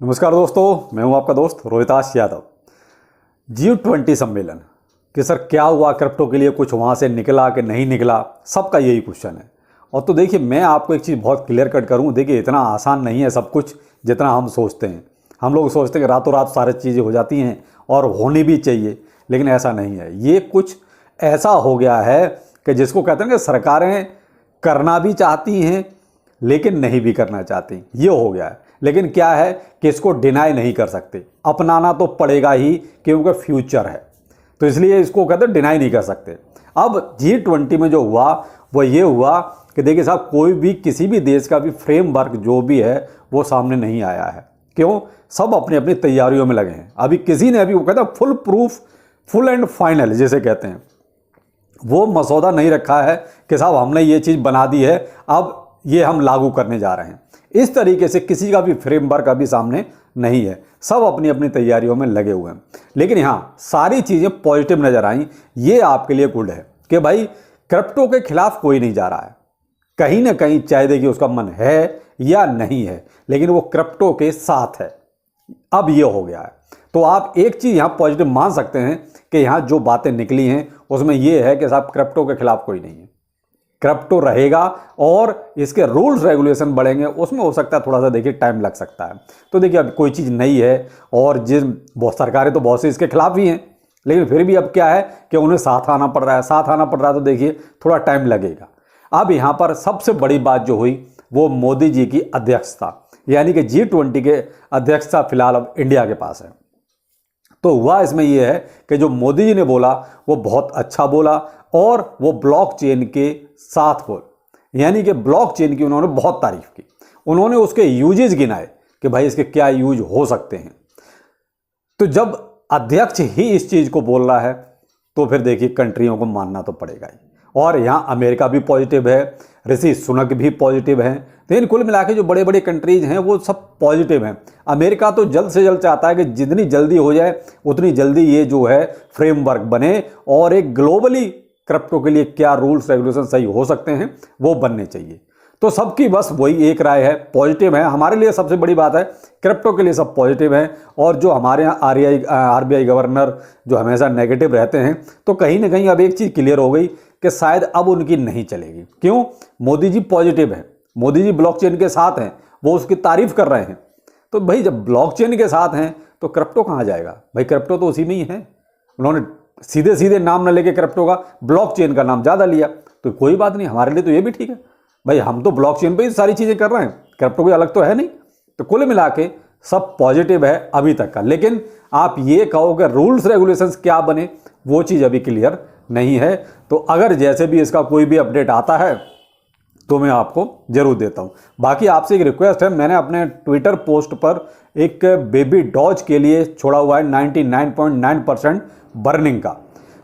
नमस्कार दोस्तों, मैं हूं आपका दोस्त रोहिताश यादव। G20 सम्मेलन कि सर क्या हुआ क्रिप्टो के लिए, कुछ वहां से निकला कि नहीं निकला, सबका यही क्वेश्चन है। और तो देखिए, मैं आपको एक चीज़ बहुत क्लियर कट करूं। देखिए, इतना आसान नहीं है सब कुछ जितना हम सोचते हैं। हम लोग सोचते हैं कि रातों रात सारी चीज़ें हो जाती हैं और होनी भी चाहिए, लेकिन ऐसा नहीं है। ये कुछ ऐसा हो गया है कि जिसको कहते हैं कि सरकारें करना भी चाहती हैं लेकिन नहीं भी करना चाहती, ये हो गया है। लेकिन क्या है कि इसको डिनाई नहीं कर सकते, अपनाना तो पड़ेगा ही क्योंकि फ्यूचर है। तो इसलिए इसको कहते हैं डिनाई नहीं कर सकते। अब G20 में जो हुआ वो ये हुआ कि देखिए साहब, कोई भी किसी भी देश का भी फ्रेमवर्क जो भी है वो सामने नहीं आया है। क्यों? सब अपनी अपनी तैयारियों में लगे हैं। अभी किसी ने वो कहता है full proof, full and final जिसे कहते हैं, वो मसौदा नहीं रखा है कि साहब हमने ये चीज़ बना दी है, अब ये हम लागू करने जा रहे हैं। इस तरीके से किसी का भी फ्रेमवर्क अभी सामने नहीं है। सब अपनी अपनी तैयारियों में लगे हुए हैं। लेकिन यहाँ सारी चीज़ें पॉजिटिव नज़र आई। ये आपके लिए गुड है कि भाई क्रिप्टो के खिलाफ कोई नहीं जा रहा है। कहीं ना कहीं चाहे देखिए उसका मन है या नहीं है, लेकिन वो क्रिप्टो के साथ है। अब ये हो गया है। तो आप एक चीज़ यहाँ पॉजिटिव मान सकते हैं कि यहाँ जो बातें निकली हैं उसमें ये है कि साहब क्रिप्टो के खिलाफ कोई नहीं है। क्रिप्टो रहेगा और इसके रूल्स रेगुलेशन बढ़ेंगे। उसमें हो सकता है थोड़ा सा देखिए टाइम लग सकता है। तो देखिए, अब कोई चीज़ नई है और बहुत सरकारें तो बहुत सी इसके खिलाफ ही हैं, लेकिन फिर भी अब क्या है कि उन्हें साथ आना पड़ रहा है। साथ आना पड़ रहा है तो देखिए थोड़ा टाइम लगेगा। अब यहाँ पर सबसे बड़ी बात जो हुई वो मोदी जी की अध्यक्षता, यानी कि G20 के अध्यक्षता फिलहाल अब इंडिया के पास है। तो हुआ इसमें यह है कि जो मोदी जी ने बोला वो बहुत अच्छा बोला और वो ब्लॉकचेन के साथ बोल, यानी कि ब्लॉकचेन की उन्होंने बहुत तारीफ की। उन्होंने उसके यूजेस गिनाए कि भाई इसके क्या यूज हो सकते हैं। तो जब अध्यक्ष ही इस चीज को बोल रहा है तो फिर देखिए कंट्रियों को मानना तो पड़ेगा ही। और यहां अमेरिका भी पॉजिटिव है, ऋषि सुनक भी पॉजिटिव हैं। लेकिन कुल मिला के जो बड़े बड़े कंट्रीज हैं वो सब पॉजिटिव हैं। अमेरिका तो जल्द से जल्द चाहता है कि जितनी जल्दी हो जाए उतनी जल्दी ये जो है फ्रेमवर्क बने और एक ग्लोबली क्रिप्टो के लिए क्या रूल्स रेगुलेशन सही हो सकते हैं वो बनने चाहिए। तो सबकी बस वही एक राय है, पॉजिटिव है। हमारे लिए सबसे बड़ी बात है क्रिप्टो के लिए सब पॉजिटिव है। और जो हमारे यहाँ RBI गवर्नर जो हमेशा नेगेटिव रहते हैं, तो कहीं ना कहीं अब एक चीज़ क्लियर हो गई कि शायद अब उनकी नहीं चलेगी। क्यों? मोदी जी पॉजिटिव है, मोदी जी ब्लॉकचेन के साथ हैं, वो उसकी तारीफ कर रहे हैं। तो भाई जब ब्लॉकचेन के साथ हैं तो क्रिप्टो कहाँ जाएगा? भाई क्रिप्टो तो उसी में ही है। उन्होंने सीधे सीधे नाम न लेके क्रिप्टो का ब्लॉकचेन का नाम ज़्यादा लिया, तो कोई बात नहीं, हमारे लिए तो ये भी ठीक है। भाई हम तो ब्लॉकचेन पे ही सारी चीज़ें कर रहे हैं, क्रिप्टो कोई अलग तो है नहीं। तो कुल मिला के सब पॉजिटिव है अभी तक का। लेकिन आप ये कहो कि रूल्स रेगुलेशंस क्या बने, वो चीज़ अभी क्लियर नहीं है। तो अगर जैसे भी इसका कोई भी अपडेट आता है तो मैं आपको जरूर देता हूं। बाकी आपसे एक रिक्वेस्ट है, मैंने अपने ट्विटर पोस्ट पर एक बेबी डॉज के लिए छोड़ा हुआ है 99.9% बर्निंग का।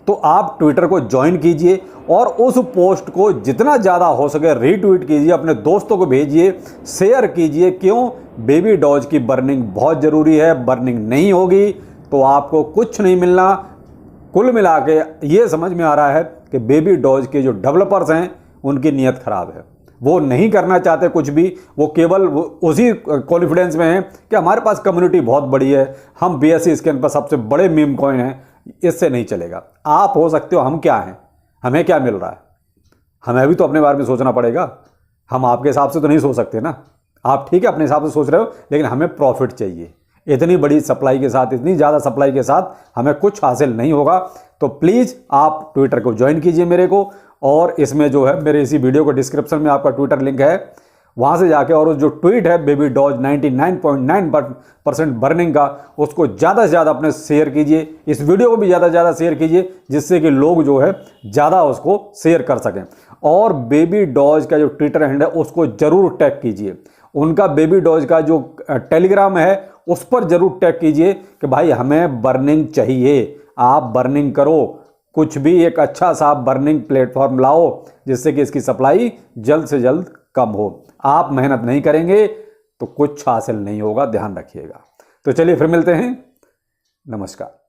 तो आप ट्विटर को ज्वाइन कीजिए और उस पोस्ट को जितना ज़्यादा हो सके रीट्वीट कीजिए, अपने दोस्तों को भेजिए, शेयर कीजिए। क्यों? बेबी डॉज की बर्निंग बहुत ज़रूरी है। बर्निंग नहीं होगी तो आपको कुछ नहीं मिलना। कुल मिला के ये समझ में आ रहा है कि बेबी डॉज के जो डेवलपर्स हैं उनकी नीयत खराब है। वो नहीं करना चाहते कुछ भी, वो केवल उसी कॉन्फिडेंस में हैं कि हमारे पास कम्युनिटी बहुत बड़ी है, हम BSC स्कैन पर सबसे बड़े मीम कॉइन हैं, इससे नहीं चलेगा। आप हो सकते हो, हम क्या हैं? हमें क्या मिल रहा है? हमें भी तो अपने बारे में सोचना पड़ेगा। हम आपके हिसाब से तो नहीं सोच सकते ना। आप ठीक है अपने हिसाब से सोच रहे हो, लेकिन हमें प्रॉफिट चाहिए। इतनी बड़ी सप्लाई के साथ, इतनी ज़्यादा सप्लाई के साथ हमें कुछ हासिल नहीं होगा। तो प्लीज़ आप ट्विटर को ज्वाइन कीजिए मेरे को, और इसमें जो है मेरे इसी वीडियो को डिस्क्रिप्शन में आपका ट्विटर लिंक है, वहाँ से जाके और जो ट्वीट है बेबी डॉज 99.9% बर्निंग का, उसको ज़्यादा से ज़्यादा अपने शेयर कीजिए। इस वीडियो को भी ज़्यादा से ज़्यादा शेयर कीजिए जिससे कि लोग जो है ज़्यादा उसको शेयर कर सकें। और बेबी डॉज का जो ट्विटर हैंडल है उसको ज़रूर टैग कीजिए। उनका बेबी डॉज का जो टेलीग्राम है उस पर ज़रूर टैग कीजिए कि भाई हमें बर्निंग चाहिए, आप बर्निंग करो। कुछ भी एक अच्छा सा बर्निंग प्लेटफॉर्म लाओ जिससे कि इसकी सप्लाई जल्द से जल्द कम हो। आप मेहनत नहीं करेंगे तो कुछ हासिल नहीं होगा, ध्यान रखिएगा। तो चलिए फिर मिलते हैं। नमस्कार।